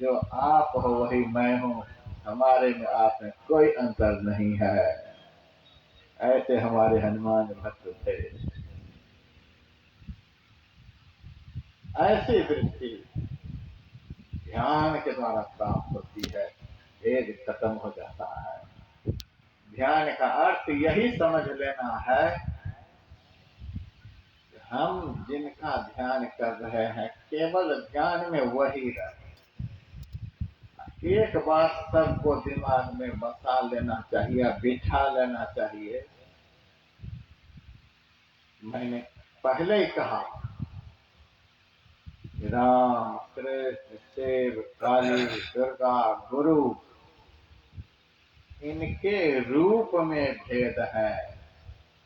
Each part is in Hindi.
जो आप हो वही मैं हूँ, हमारे में आप में कोई अंतर नहीं है। ऐसे हमारे हनुमान भक्त थे। ऐसी दृष्टि ध्यान के द्वारा प्राप्त होती है, भेद खत्म हो जाता है। ध्यान का अर्थ यही समझ लेना है, हम जिनका ध्यान कर रहे हैं केवल ध्यान में वही रहे। एक बात सबको दिमाग में बसा लेना चाहिए, बिठा लेना चाहिए। मैंने पहले ही कहा, राम कृष्ण शिव काली दुर्गा गुरु, इनके रूप में भेद है।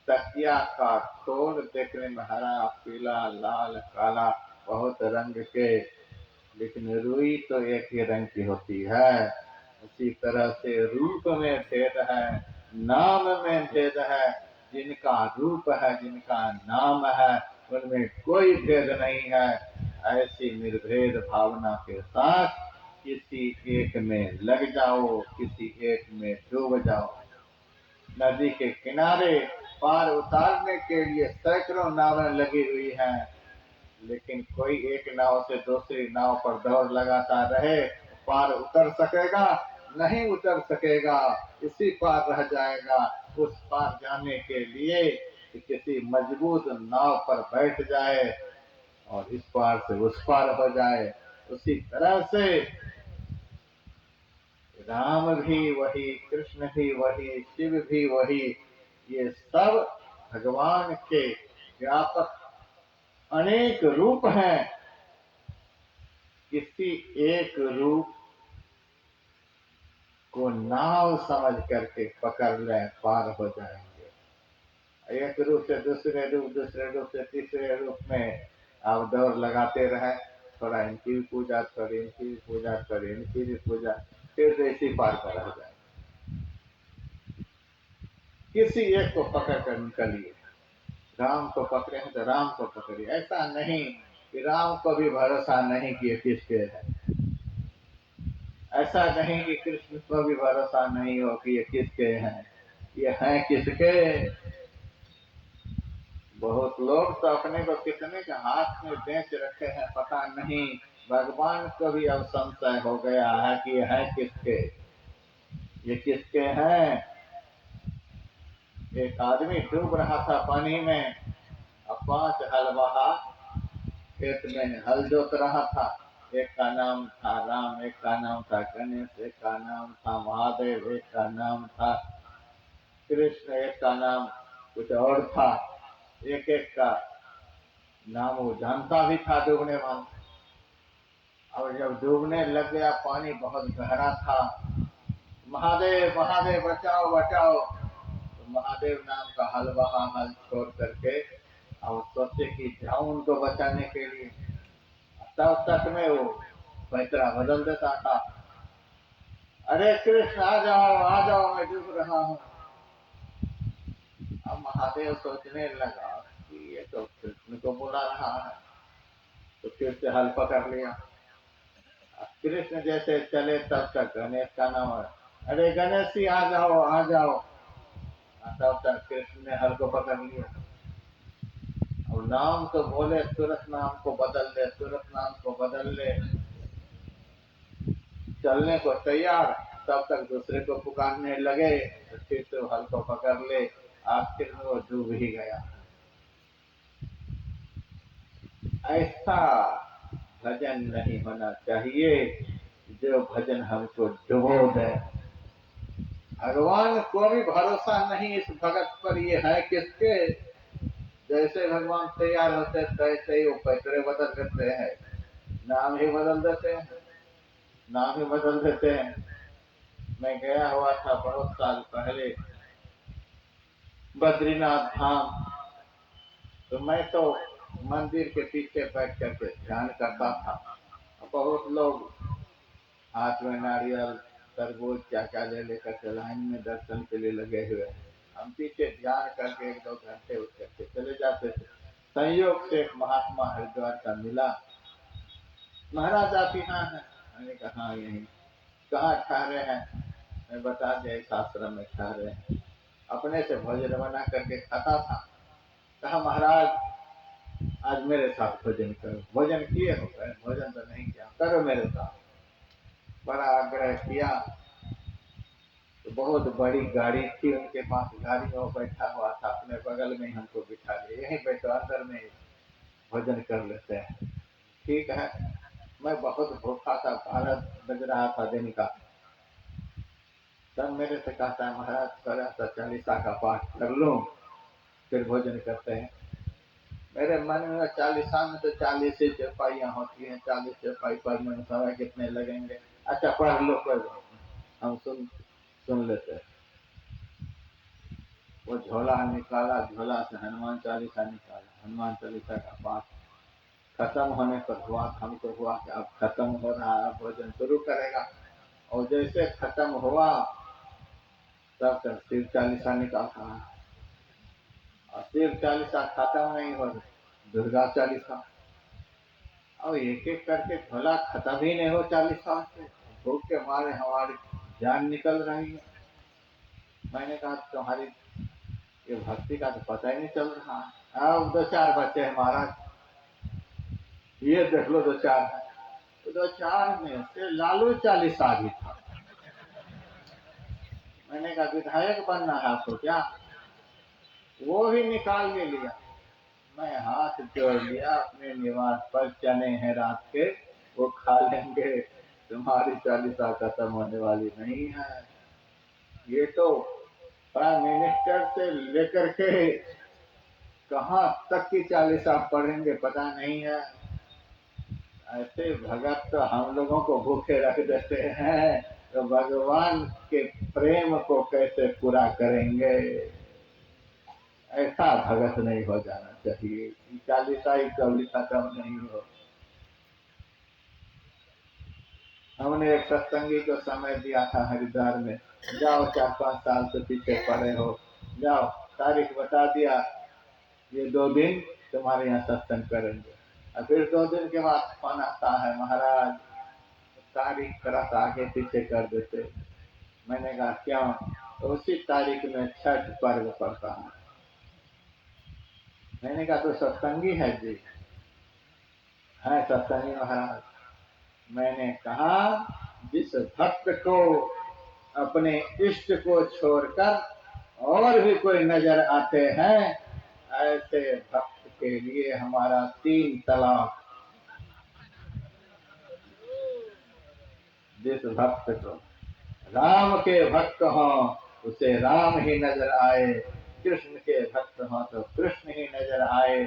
तकिया का खोल देखने में हरा पीला लाल काला बहुत रंग के, लेकिन रुई तो एक ही रंग की होती है। उसी तरह से रूप में भेद है, नाम में भेद है। जिनका रूप है, जिनका नाम है, उनमें कोई भेद नहीं है। ऐसी निर्भेद भावना के साथ किसी एक में लग जाओ, किसी एक में डूब जाओ। नदी के किनारे पार उतारने के लिए सैकड़ों नावें लगी हुई हैं, लेकिन कोई एक नाव से दूसरी नाव पर दौड़ लगाता रहे, पार उतर सकेगा? नहीं उतर सकेगा, इसी पार रह जाएगा। उस पार जाने के लिए किसी मजबूत नाव पर बैठ जाए और इस पार से उस पार हो जाए। उसी तरह से राम भी वही, कृष्ण भी वही, शिव भी वही, ये सब भगवान के व्यापक अनेक रूप हैं। किसी एक रूप को नाव समझ करके पकड़ लें, पार हो जाएंगे। एक रूप से दूसरे रूप, दूसरे रूप से तीसरे रूप में आप दौड़ लगाते रहे, थोड़ा इनकी भी पूजा, थोड़ी इनकी भी पूजा, थोड़ी इनकी भी पूजा, फिर तो इसी पार पर रह जाए। किसी एक को पकड़ कर निकलिए। राम को पकड़े हैं तो राम को पकड़िए। ऐसा नहीं कि राम को भी भरोसा नहीं किए किसके है, ऐसा नहीं कि कृष्ण को भी भरोसा नहीं हो कि ये किसके हैं, ये हैं किसके। बहुत लोग तो अपने को कितने के हाथ में बेच रखे हैं पता नहीं। भगवान को भी अब संशय हो गया है कि ये हैं किसके, ये किसके हैं। एक आदमी डूब रहा था पानी में, अब 5 हलवाहा खेत में हल जोत रहा था। एक का नाम था राम, एक का नाम था गणेश, एक का नाम था महादेव, एक का नाम था कृष्ण, एक का नाम कुछ और था। एक एक का नाम वो जानता भी था डूबने वाला। और जब डूबने लग गया, पानी बहुत गहरा था, महादेव महादेव बचाओ बचाओ, तो महादेव नाम का हलवाहा हल छोड़ करके और सोचे कि जाऊं उनको बचाने के लिए। तब तक में वो पैतरा बदल देता था, अरे कृष्ण आ जाओ मैं डूब रहा हूँ। अब महादेव सोचने लगा कि ये तो कृष्ण को बुला रहा है, तो फिर से हल पकड़ लिया। कृष्ण जैसे चले तब तक गणेश का नाम है, अरे गणेश जी आ जाओ आ जाओ। तब तक कृष्ण ने हल को पकड़ लिया। और नाम तो बोले, तुरंत नाम को बदल ले, तुरंत नाम को बदल ले, चलने को तैयार। तब तक दूसरे को पुकारने लगे, तो फिर से हल को पकड़ ले। आखिर में वो डूब ही गया। ऐसा भजन नहीं होना चाहिए जो भजन हमको डुबो दे। भगवान को भी भरोसा नहीं इस भगत पर, ये है किसके। जैसे भगवान तैयार होते तैसे ही वो पैतरे बदल देते हैं, नाम ही बदल देते हैं, नाम ही बदल देते हैं। मैं गया हुआ था बहुत साल पहले बद्रीनाथ धाम, तो मैं तो मंदिर के पीछे बैठ करके ध्यान करता था। बहुत लोग हाथ में नारियल तरबूज क्या क्या ले लेकर के लाइन में दर्शन के लिए लगे हुए हैं। हम पीछे ध्यान करके 1-2 घंटे उठ करके चले जाते थे। संयोग से एक महात्मा हरिद्वार का मिला, महाराज आप यहाँ हैं? मैंने कहा हाँ यहीं। कहाँ ठहरे हैं? मैं बता दिया इस आश्रम में ठहरे हैं। अपने से भोजन बना करके खाता था। कहा महाराज आज मेरे साथ भोजन करो। भोजन किए हो? भोजन तो नहीं किया, करो मेरे साथ। बड़ा आग्रह किया। तो बहुत बड़ी गाड़ी थी उनके पास, गाड़ी में वो बैठा हुआ था, अपने बगल में हमको बिठा लिया, यहीं बैठो अंदर में भोजन कर लेते हैं। ठीक है। मैं बहुत भूखा था, 12 बज रहा था दिन का। तब मेरे से कहता है महाराज थोड़ा सा चालीसा का पाठ कर लूं फिर भोजन करते हैं। मेरे मन में चालीसा में तो 40 ही चौपाइयाँ होती हैं, 40 चौपाई पढ़ने में समय कितने लगेंगे। अच्छा पढ़ लो, कोई बात नहीं, हम सुन लेते हैं। वो झोला निकाला, झोला से हनुमान चालीसा निकाला, हनुमान चालीसा का पाठ खत्म होने पर हुआ, हमको हुआ कि अब खत्म हो रहा है, भोजन शुरू करेगा। और जैसे खत्म हुआ तब तक शिव चालीसा निकालता है, और शिव चालीसा खत्म नहीं हो, दुर्गा चालीसा। और एक एक करके झोला खत्म ही नहीं हो चालीसा से, भूख के मारे हमारी जान निकल रही है। मैंने कहा तुम्हारी ये भक्ति का तो पता ही नहीं चल रहा। अब 2-4 बच्चे हैं महाराज, ये देख लो 2-4 है। तो 2-4 में से लालू चालीसा भी था। मैंने कहा विधायक बनना है आपको क्या? वो भी निकाल के लिया। मैं हाथ जोड़ लिया, अपने निवास पर चने हैं रात के, वो खा लेंगे, तुम्हारी चालीसा खत्म होने वाली नहीं है। ये तो प्राइम मिनिस्टर से लेकर के कहाँ तक की चालीसा पढ़ेंगे पता नहीं है। ऐसे भगत तो हम लोगों को भूखे रख देते हैं, तो भगवान के प्रेम को कैसे पूरा करेंगे? ऐसा भगत नहीं हो जाना चाहिए। चालीसा ही कभी खत्म नहीं हो। हमने एक सत्संगी को समय दिया था हरिद्वार में, जाओ 4-5 साल से पीछे पड़े हो, जाओ तारीख बता दिया, ये 2 दिन तुम्हारे यहाँ सत्संग करेंगे। और फिर 2 दिन के बाद फोन आता है महाराज तारीख थोड़ा सा आगे पीछे कर देते। मैंने कहा क्यों? तो उसी तारीख में छठ पर्व पड़ता है। मैंने कहा तो सत्संगी है जी? है सत्संगी महाराज। मैंने कहा जिस भक्त को अपने इष्ट को छोड़कर और भी कोई नजर आते हैं, ऐसे भक्त के लिए हमारा 3 तलाक। जिस भक्त को राम के भक्त हो उसे राम ही नजर आए, कृष्ण के भक्त हो तो कृष्ण ही नजर आए,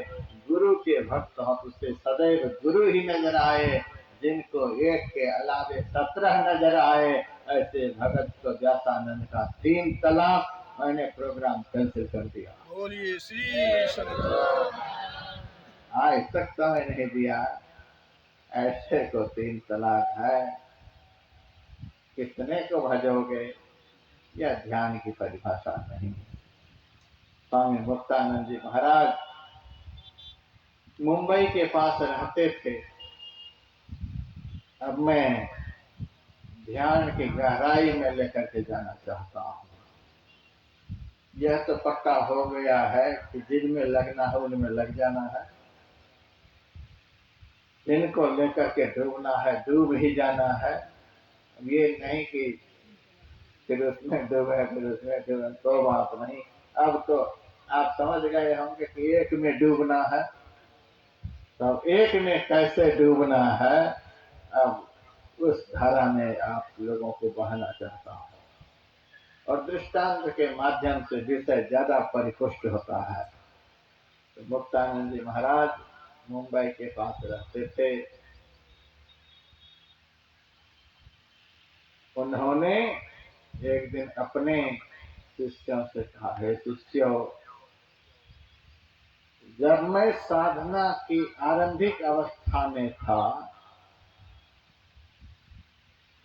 गुरु के भक्त हो तो उसे सदैव गुरु ही नजर आए, जिनको एक के अलावे 17 नजर आए, ऐसे भगत को व्यासानंद का 3 तलाक। मैंने प्रोग्राम कैंसिल कर दिया। बोलिए श्री सदगुरु। आज तक समय नहीं दिया। ऐसे को 3 तलाक है, कितने को भजोगे? यह ध्यान की परिभाषा नहीं। स्वामी मुक्तानंद जी महाराज मुंबई के पास रहते थे। अब मैं ध्यान की गहराई में लेकर के जाना चाहता हूँ। यह तो पक्का हो गया है कि जिनमें लगना है उनमें लग जाना है, जिनको लेकर के डूबना है डूब ही जाना है। ये नहीं कि फिर उसमें डूबे फिर उसमें डूबे, तो बात नहीं। अब तो आप समझ गए होंगे कि एक में डूबना है, तो एक में कैसे डूबना है, अब उस धारा में आप लोगों को बहाना चाहता हूँ। और दृष्टांत के माध्यम से विषय ज्यादा परिपुष्ट होता है। तो मुक्तानंद जी महाराज मुंबई के पास रहते थे। उन्होंने एक दिन अपने शिष्यों से कहा, हे शिष्यों, जब मैं साधना की आरंभिक अवस्था में था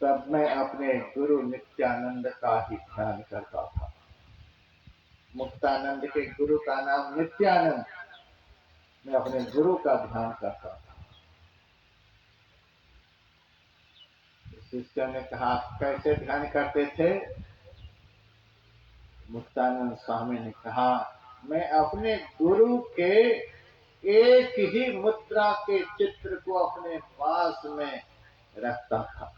तब मैं अपने गुरु नित्यानंद का ही ध्यान करता था। मुक्तानंद के गुरु का नाम नित्यानंद। मैं अपने गुरु का ध्यान करता था। शिष्यों ने कहा, आप कैसे ध्यान करते थे? मुक्तानंद स्वामी ने कहा, मैं अपने गुरु के एक ही मुद्रा के चित्र को अपने पास में रखता था।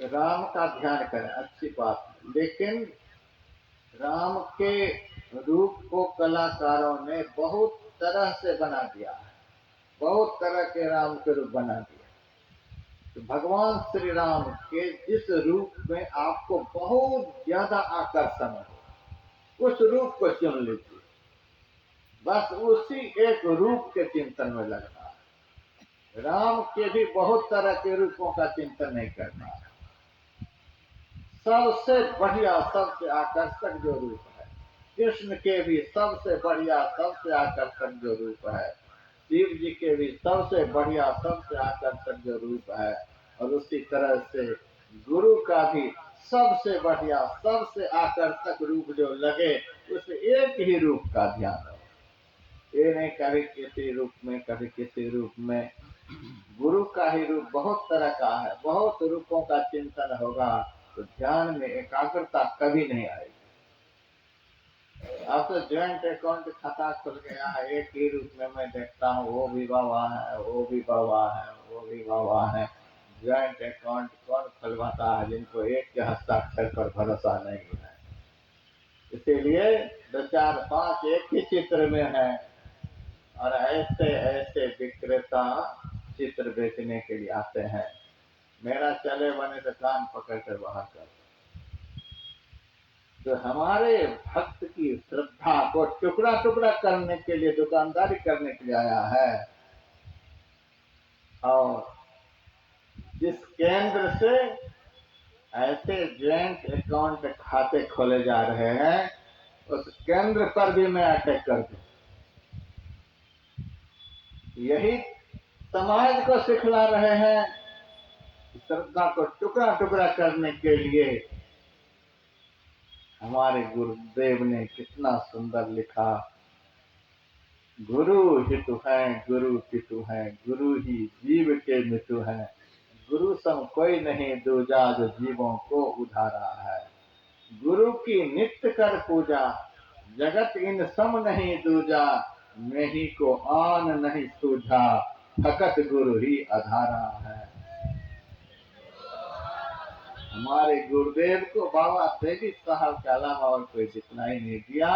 राम का ध्यान करें, अच्छी बात है, लेकिन राम के रूप को कलाकारों ने बहुत तरह से बना दिया है, बहुत तरह के राम के रूप बना दिया। तो भगवान श्री राम के जिस रूप में आपको बहुत ज्यादा आकर्षण हो, उस रूप को चुन लीजिए, बस उसी एक रूप के चिंतन में लगना है। राम के भी बहुत तरह के रूपों का चिंतन नहीं करना है। सबसे बढ़िया, सबसे आकर्षक जो रूप है, कृष्ण के भी सबसे बढ़िया, सबसे आकर्षक जो रूप है, शिव जी के भी सबसे बढ़िया, सबसे आकर्षक जो रूप है, और उसी तरह से गुरु का भी सबसे बढ़िया, सबसे आकर्षक रूप जो लगे, उस एक ही रूप का ध्यान हो। ये नहीं कभी किसी रूप में, कभी किसी रूप में। गुरु का ही रूप बहुत तरह का है, बहुत रूपों का चिंतन होगा तो ध्यान में एकाग्रता कभी नहीं आएगी। अब तो ज्वाइंट अकाउंट खाता खुल गया है, एक ही रूप में मैं देखता हूँ, वो भी बाबा है, वो भी बाबा है, वो भी बाबा है। ज्वाइंट अकाउंट कौन खुलवाता है जिनको एक के हस्ताक्षर पर भरोसा नहीं है? इसीलिए 2 4 5 एक ही चित्र में है, और ऐसे ऐसे विक्रेता चित्र बेचने के लिए आते हैं। मेरा चले बने तो कान पकड़ कर बाहर कर। तो हमारे भक्त की श्रद्धा को टुकड़ा टुकड़ा करने के लिए, दुकानदारी करने के लिए आया है। और जिस केंद्र से ऐसे ज्वाइंट अकाउंट खाते खोले जा रहे हैं, उस केंद्र पर भी मैं अटैक कर दूं। यही समाज को सिखला रहे हैं, श्रद्धा को टुकड़ा टुकड़ा करने के लिए। हमारे गुरुदेव ने कितना सुंदर लिखा, गुरु हितु है, गुरु पितु है, गुरु ही जीव के मितु है, गुरु सम कोई नहीं दूजा जो जीवों को उधारा है। गुरु की नित्य कर पूजा, जगत इन सम नहीं दूजा, मैं ही को आन नहीं सूझा, फकत गुरु ही आधारा है। हमारे गुरुदेव को बाबा देवी साहब के अलावा और कोई दिखलाई नहीं दिया।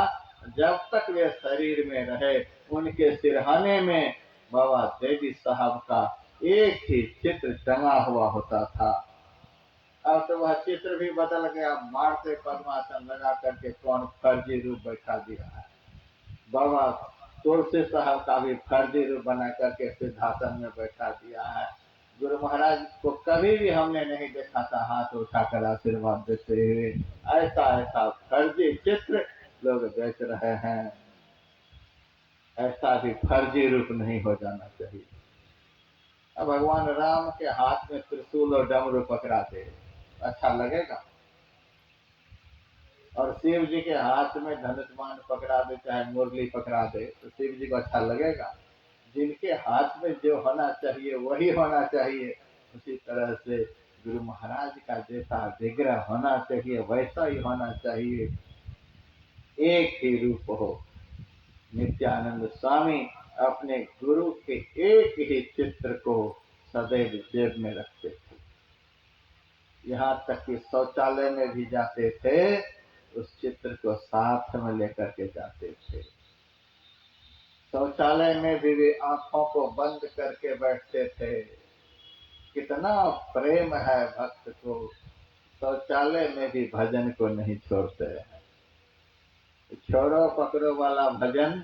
जब तक वे शरीर में रहे, उनके सिरहाने में बाबा देवी साहब का एक ही चित्र टंगा हुआ होता था। अब तो वह चित्र भी बदल गया, मारते पद्मासन लगा करके कौन फर्जी रूप बैठा दिया है। बाबा तुलसी साहब का भी फर्जी रूप बना करके सिद्धासन में बैठा दिया है। गुरु महाराज को कभी भी हमने नहीं देखा था हाथ उठाकर आशीर्वाद देते हुए। ऐसा ऐसा फर्जी चित्र लोग बेच रहे हैं। ऐसा भी फर्जी रूप नहीं हो जाना चाहिए। अब भगवान राम के हाथ में त्रिशूल और डमरू पकड़ा दे, अच्छा लगेगा? और शिव जी के हाथ में धनुष्मान पकड़ा दे, चाहे मुरली पकड़ा दे, तो शिव जी को अच्छा लगेगा? जिनके हाथ में जो होना चाहिए वही होना चाहिए। उसी तरह से गुरु महाराज का जैसा विग्रह होना चाहिए वैसा ही होना चाहिए, एक ही रूप हो। नित्यानंद स्वामी अपने गुरु के एक ही चित्र को सदैव जेब में रखते थे। यहाँ तक कि शौचालय में भी जाते थे, उस चित्र को साथ में लेकर के जाते थे। शौचालय में भी वे आंखों को बंद करके बैठते थे। कितना प्रेम है भक्त को, शौचालय में भी भजन को नहीं छोड़ते हैं। छोड़ो पकड़ो वाला भजन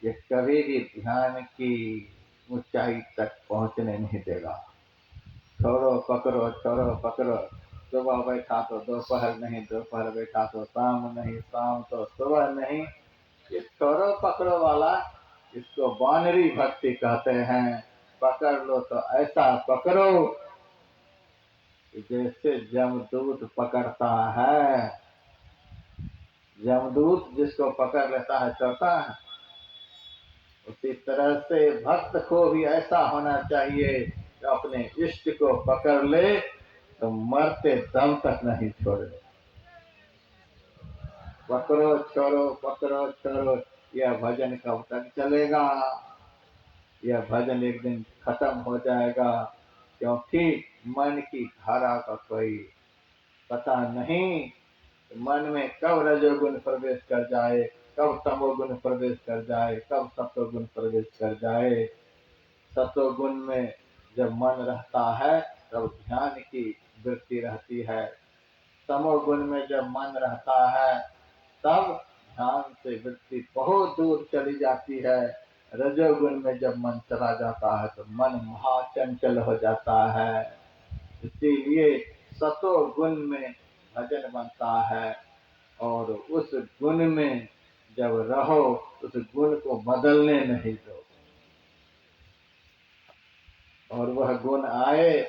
ये कभी भी ध्यान की ऊंचाई तक पहुंचने नहीं देगा। छोड़ो पकड़ो, छोड़ो पकड़ो, सुबह बैठा तो दोपहर नहीं, दोपहर बैठा तो शाम नहीं, शाम तो सुबह नहीं। ये छोड़ो पकड़ो वाला, इसको बानरी भक्ति कहते हैं। पकड़ लो तो ऐसा पकड़ो जैसे जमदूत पकड़ता है। जमदूत जिसको पकड़ लेता है चढ़ता है। उसी तरह से भक्त को भी ऐसा होना चाहिए, अपने इष्ट को पकड़ ले तो मरते दम तक नहीं छोड़े। पकड़ो छोड़ो यह भजन कब तक चलेगा? यह भजन एक दिन खत्म हो जाएगा, क्योंकि मन की धारा का कोई पता नहीं। मन में कब रजोगुण प्रवेश कर जाए, कब तमोगुण प्रवेश कर जाए, कब सत्वगुण प्रवेश कर जाए। सत्वगुण में जब मन रहता है तब ध्यान की वृत्ति रहती है। तमोगुण में जब मन रहता है तब ध्यान से वृत्ति बहुत दूर चली जाती है। रजोगुण में जब मन चला जाता है तो मन महाचंचल हो जाता है। इसीलिए सतोगुण में भजन बनता है, और उस गुण में जब रहो उस गुण को बदलने नहीं दो। और वह गुण आए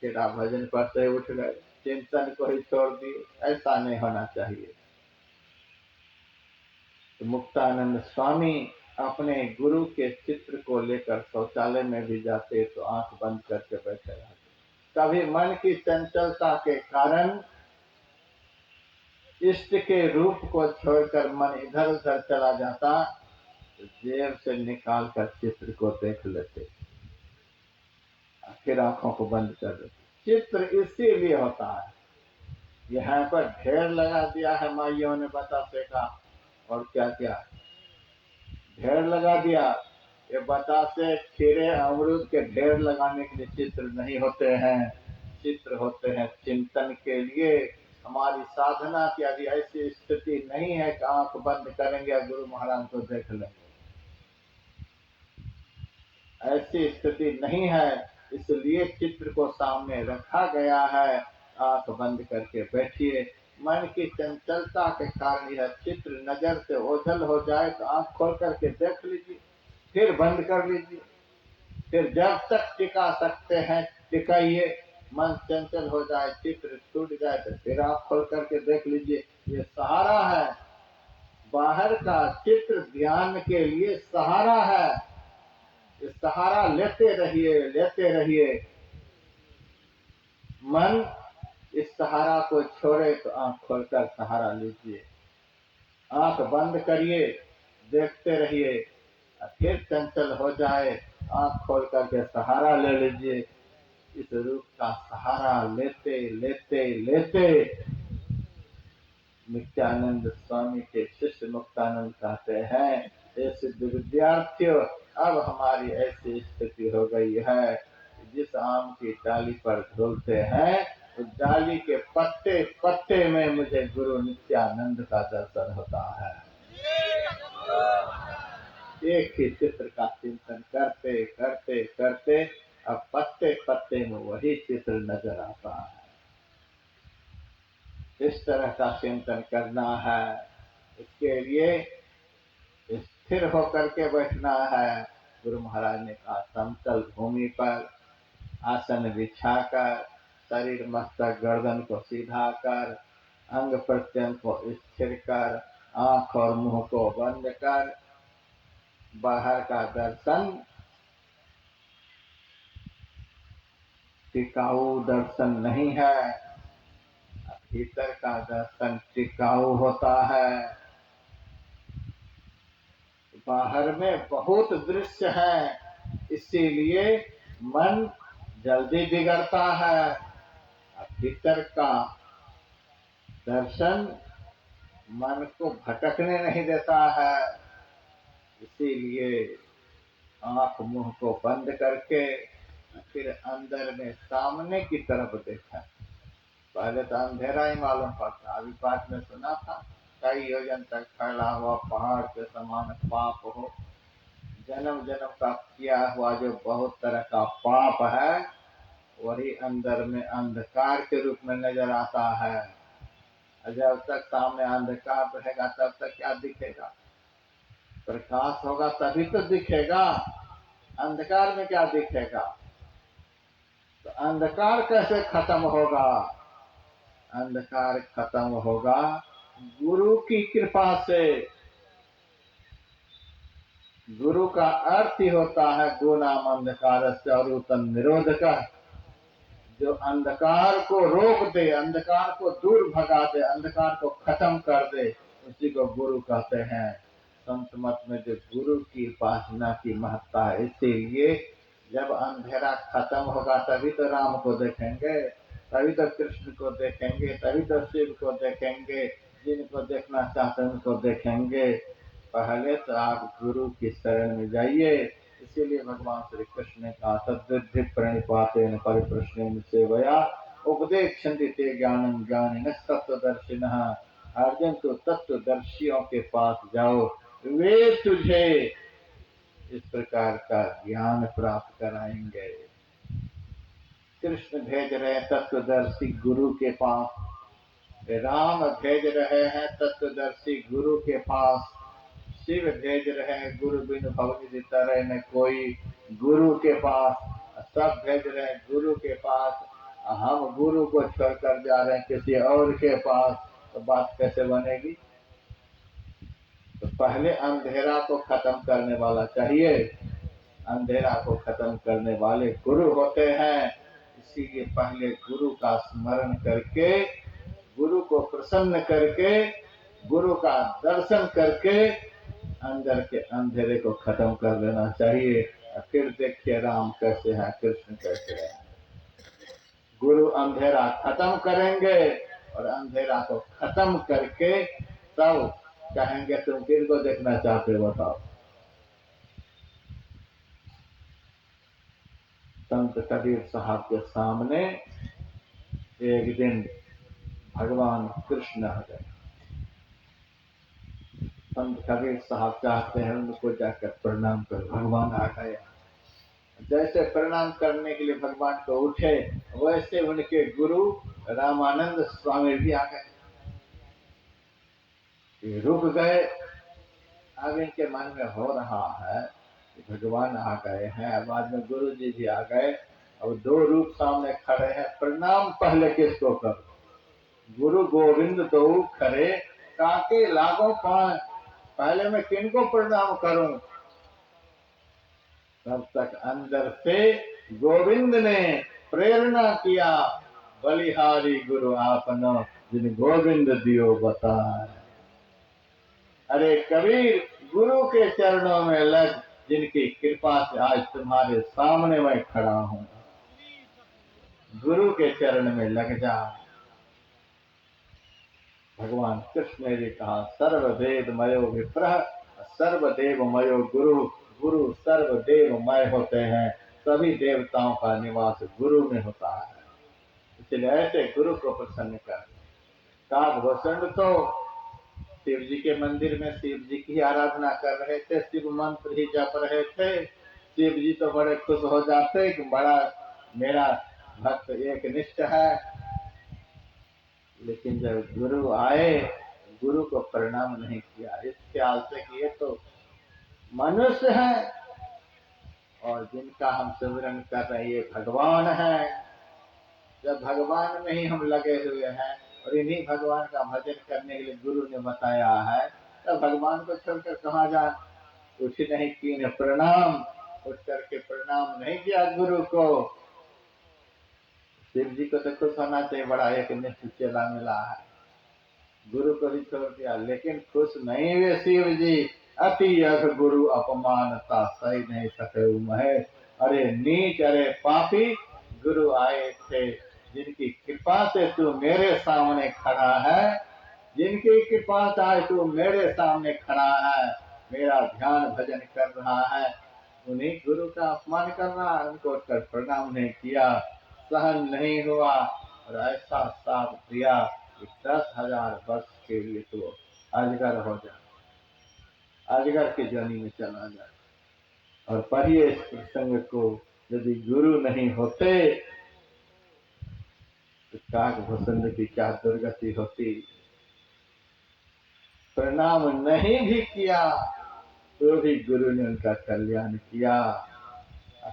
फिर आप भजन करते उठ गए, चिंतन को ही छोड़ दिए, ऐसा नहीं होना चाहिए। तो मुक्तानंद स्वामी अपने गुरु के चित्र को लेकर शौचालय में भी जाते तो आंख बंद करके बैठे रहते। कभी मन की चंचलता के कारण इष्ट के रूप को छोड़कर मन इधर उधर चला जाता तो जेब से निकाल कर चित्र को देख लेते, फिर आंखों को बंद कर देते। चित्र इसीलिए होता है, यहाँ पर ढेर लगा दिया है माइयों ने बतासे का, और क्या क्या ढेर लगा दिया। ये बतासे खीरे अमरूद के ढेर लगाने के लिए चित्र नहीं होते हैं, चित्र होते हैं चिंतन के लिए। हमारी साधना की अभी ऐसी स्थिति नहीं है कि आंख बंद करेंगे गुरु महाराज को देख लेंगे, ऐसी स्थिति नहीं है। इसलिए चित्र को सामने रखा गया है, आंख बंद करके बैठिए। मन की चंचलता के कारण यह चित्र नजर से ओझल हो जाए तो आंख खोल करके देख लीजिए, फिर बंद कर लीजिए, फिर जब तक टिका सकते हैं टिकाइए। मन चंचल हो जाए, चित्र छूट जाए तो फिर आंख खोल करके देख लीजिए। ये सहारा है, बाहर का चित्र ध्यान के लिए सहारा है। इस सहारा लेते रहिए, लेते रहिए। मन इस सहारा को छोड़े तो आंख खोलकर सहारा लीजिए, आंख बंद करिए, देखते रहिए, फिर चंचल हो जाए आंख खोल करके सहारा ले लीजिए। इस रूप का सहारा लेते लेते लेते नित्यानंद स्वामी के शिष्य मुक्तानंद कहते हैं, हे सिद्ध विद्यार्थियों, अब हमारी ऐसी स्थिति हो गई है, जिस आम की डाली पर झूलते हैं उस डाली के पत्ते पत्ते में मुझे गुरु नित्यानंद का दर्शन होता है। एक ही चित्र का चिंतन करते करते करते अब पत्ते पत्ते में वही चित्र नजर आता है। इस तरह का चिंतन करना है। इसके लिए स्थिर होकर के बैठना है। गुरु महाराज ने कहा समतल भूमि पर आसन बिछाकर, शरीर मस्तक गर्दन को सीधा कर, अंग प्रत्यंग को स्थिर कर, आंख और मुंह को बंद कर। बाहर का दर्शन टिकाऊ दर्शन नहीं है, भीतर का दर्शन टिकाऊ होता है। बाहर में बहुत दृश्य है, इसीलिए मन जल्दी बिगड़ता है। भीतर का दर्शन मन को भटकने नहीं देता है। इसीलिए आंख मुंह को बंद करके फिर अंदर में सामने की तरफ देखा। पहले तो अंधेरा ही मालूम पड़ता, अभी पाठ में सुना था, कई योजन तक फैला हुआ पहाड़ के समान पाप हो, जन्म जन्म का किया हुआ जो बहुत तरह का पाप है वही अंदर में अंधकार के रूप में नजर आता है। जब तक सामने अंधकार रहेगा तब तक क्या दिखेगा? प्रकाश होगा तभी तो दिखेगा, अंधकार में क्या दिखेगा? तो अंधकार कैसे खत्म होगा? अंधकार खत्म होगा गुरु की कृपा से। गुरु का अर्थ ही होता है गुणाम अंधकार चारुतन निरोधक, जो अंधकार को रोक दे, अंधकार को दूर भगा दे, अंधकार को खत्म कर दे, उसी को गुरु कहते हैं। संत मत में जो गुरु की उपासना की महत्ता है, इसीलिए जब अंधेरा खत्म होगा तभी तो राम को देखेंगे, तभी तो कृष्ण को देखेंगे, तभी तो शिव को देखेंगे, जिनको देखना चाहते हैं उनको देखेंगे। पहले तो आप गुरु की शरण में जाइए। इसीलिए भगवान श्री कृष्ण ने कहा तद्विद्धि प्रणिपातेन परिप्रश्नेन सेवया उपदेक्षन्ति ते ज्ञानं ज्ञानिनः तत्त्वदर्शिनः। अर्जुन तो तत्वदर्शियों के पास जाओ, वे तुझे इस प्रकार का ज्ञान प्राप्त कराएंगे। कृष्ण भेज रहे तत्वदर्शी गुरु के पास, राम भेज रहे हैं तत्वदर्शी गुरु के पास, शिव भेज रहे हैं गुरु बिन भवनिधि तरह न कोई, गुरु के पास सब भेज रहे हैं गुरु के पास। हम गुरु को छोड़कर जा रहे हैं किसी और के पास, तो बात कैसे बनेगी? तो पहले अंधेरा को खत्म करने वाला चाहिए, अंधेरा को खत्म करने वाले गुरु होते हैं। इसीलिए पहले गुरु का स्मरण करके, गुरु को प्रसन्न करके, गुरु का दर्शन करके अंदर के अंधेरे को खत्म कर देना चाहिए। फिर देखिए राम कैसे हैं, कृष्ण कैसे हैं। गुरु अंधेरा खत्म करेंगे और अंधेरा को खत्म करके तब कहेंगे तुम किसको देखना चाहते हो बताओ। संत कबीर साहब के सामने एक दिन भगवान कृष्ण आ गए। संत कबीर साहब चाहते हैं उनको जाकर प्रणाम कर, भगवान आ गए। जैसे प्रणाम करने के लिए भगवान को उठे, वैसे उनके गुरु रामानंद स्वामी भी आ गए, रुक गए। अब इनके मन में हो रहा है कि भगवान आ गए हैं, बाद में गुरु जी भी आ गए, अब दो रूप सामने खड़े हैं, प्रणाम पहले किसको करो? गुरु गोविंद दो खड़े काके लागो पाए, पहले मैं किनको प्रणाम करूं? तब तक अंदर से गोविंद ने प्रेरणा किया, बलिहारी गुरु आपनो जिन गोविंद दियो बताए। अरे कबीर, गुरु के चरणों में लग, जिनकी कृपा से आज तुम्हारे सामने मैं खड़ा हूं। गुरु के चरण में लग जा। भगवान कृष्ण ने भी कहा सर्ववेद मयो विप्रह सर्वदेव मयो गुरु, गुरु सर्वदेवमय होते हैं, सभी देवताओं का निवास गुरु में होता है। इसलिए ऐसे गुरु को प्रसन्न कर। काकभूषण तो शिव जी के मंदिर में शिव जी की आराधना कर रहे थे, शिव मंत्र ही जप रहे थे। शिव जी तो बड़े खुश हो जाते कि बड़ा मेरा भक्त एक निष्ठ है। लेकिन जब गुरु आए, गुरु को प्रणाम नहीं किया, इस ख्याल से कि ये तो मनुष्य है और जिनका हम सिमरन कर रहे हैं ये भगवान है। जब भगवान में ही हम लगे हुए हैं और इन्हीं भगवान का भजन करने के लिए गुरु ने बताया है, तब भगवान को छोड़कर कहाँ जाए? कुछ नहीं की प्रणाम, उठ करके प्रणाम नहीं किया गुरु को। शिव जी को तो खुश होना चाहिए, बड़ा एक निष्ठ चेला मिला है। गुरु को भी छोड़ दिया, लेकिन खुश नहीं हुए शिव जी। अति अघ गुरु अपमानता सही नहीं सके महे, अरे नीच अरे पापी, गुरु आए थे जिनकी कृपा से तू मेरे सामने खड़ा है, जिनकी कृपा से आज तू मेरे सामने खड़ा है, मेरा ध्यान भजन कर रहा है, उन्हीं गुरु का अपमान कर रहा है। उनको उठकर प्रणाम नहीं किया, सहन नहीं हुआ और ऐसा साथ दिया कि 10,000 वर्ष के लिए तो अजगर हो जाए, अजगर की जोनी में चला जाए। और पढ़िए इस प्रसंग को, यदि गुरु नहीं होते तो काकभूषण की क्या दुर्गति होती। प्रणाम नहीं भी किया तो भी गुरु ने उनका कल्याण किया,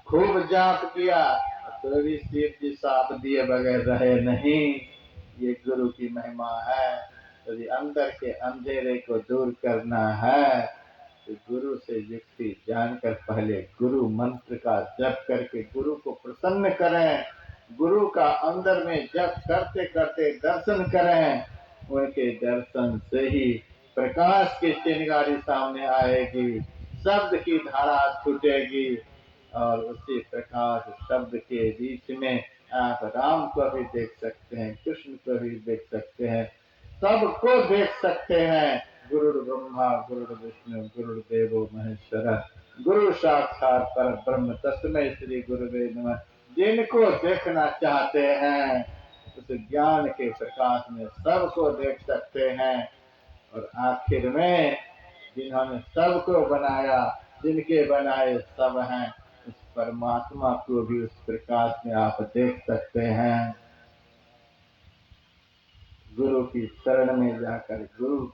खूब जाप किया तो भी शिव जी साप दिए बगैर रहे नहीं। ये गुरु की महिमा है। यदि अंदर के अंधेरे को दूर करना है कि गुरु से युक्ति जानकर पहले गुरु मंत्र का जप करके गुरु को प्रसन्न करें। गुरु का अंदर में जप करते करते दर्शन करें। उनके दर्शन से ही प्रकाश की चिंगारी सामने आएगी, शब्द की धारा छूटेगी और उसी प्रकाश शब्द के बीच में आप राम को भी देख सकते हैं, कृष्ण को भी देख सकते हैं, सबको देख सकते हैं। गुरु ब्रह्मा गुरु विष्णु गुरुदेवो महेश्वरः, गुरु साक्षात पर ब्रह्म तस्मै श्री गुरुवे नमः। जिनको देखना चाहते हैं उस ज्ञान के प्रकाश में सबको देख सकते हैं। और आखिर में जिन्होंने सबको बनाया, जिनके बनाए सब हैं, उस परमात्मा को भी उस प्रकाश में आप देख सकते हैं। गुरु की शरण में जाकर गुरु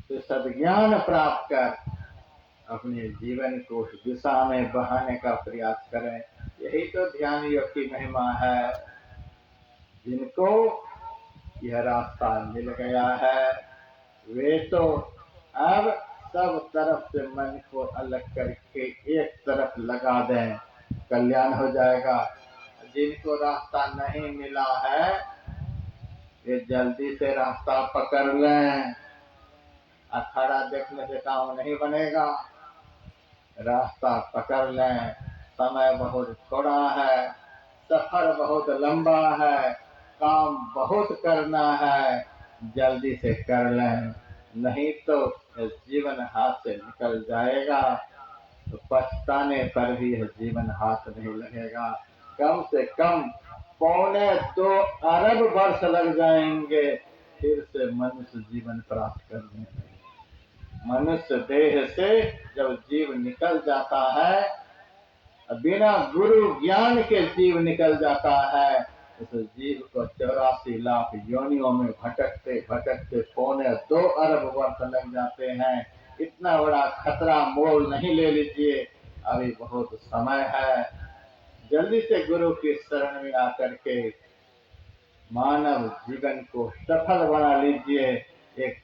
से सद्ज्ञान प्राप्त कर अपने जीवन को उस दिशा में बहाने का प्रयास करें। यही तो ध्यान योग की महिमा है। जिनको यह रास्ता मिल गया है वे तो अब सब तरफ से मन को अलग करके एक तरफ लगा दें, कल्याण हो जाएगा। जिनको रास्ता नहीं मिला है वे जल्दी से रास्ता पकड़ लें। अखाड़ा देखने से काम नहीं बनेगा, रास्ता पकड़ लें। समय बहुत थोड़ा है, सफर बहुत लंबा है, काम बहुत करना है, जल्दी से कर लें, नहीं तो जीवन हाथ से निकल जाएगा। तो पछताने पर भी यह जीवन हाथ नहीं लगेगा। कम से कम 2.25 अरब वर्ष लग जाएंगे फिर से मनुष्य जीवन प्राप्त करने में। मनुष्य देह से जब जीव निकल जाता है, बिना गुरु ज्ञान के जीव निकल जाता है, उस जीव को 84 लाख योनियों में भटकते भटकते 2.25 अरब वर्ष लग जाते हैं। इतना बड़ा खतरा मोल नहीं ले लीजिए, अभी बहुत समय है। जल्दी से गुरु की शरण में आकर के मानव जीवन को सफल बना लीजिए। एक